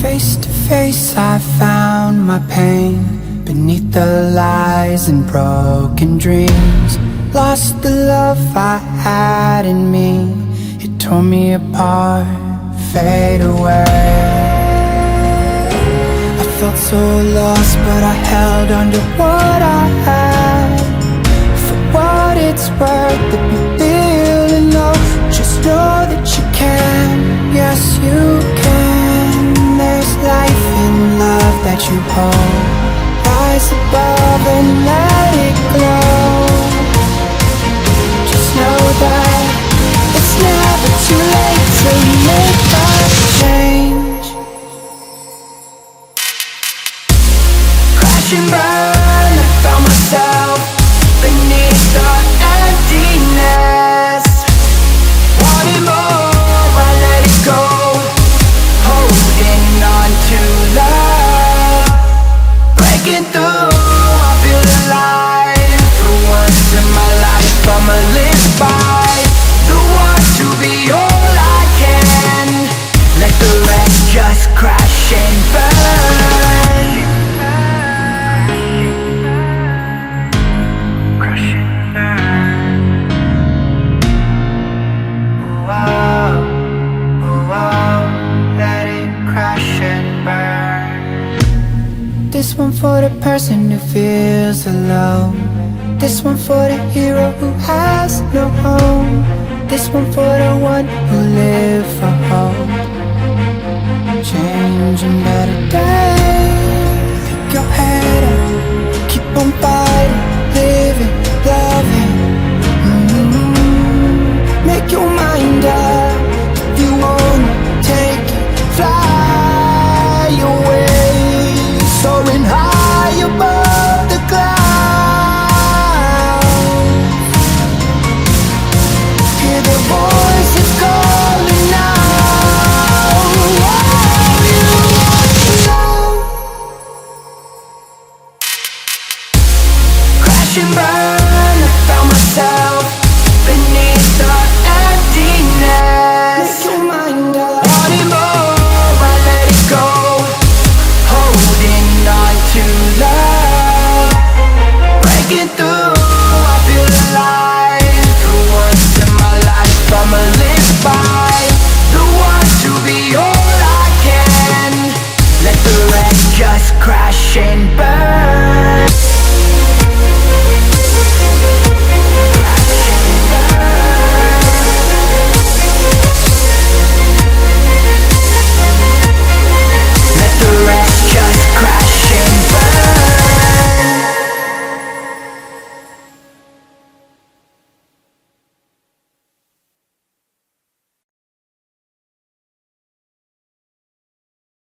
Face to face I found my pain beneath the lies and broken dreams. Lost the love I had in me, it tore me apart, fade away. I felt so lost but I held on to what I had. For what it's worth, if you're feeling low, just know that you can, yes you can. There's life in love that you hold. Rise above and let it glow. Just know that it's never too late to make that change. Crash and burn, I found myself beneath the emptiness. Wanting more, I let it go. Holding on to love, breaking through, I feel alive. For once in my life I'ma live by the want to be all I can. Let the rest just crash and burn. Crash and burn. Oh, oh, oh, let it crash and burn. This one for the person who feels alone. This one for the hero who has no home. This one for the one who lives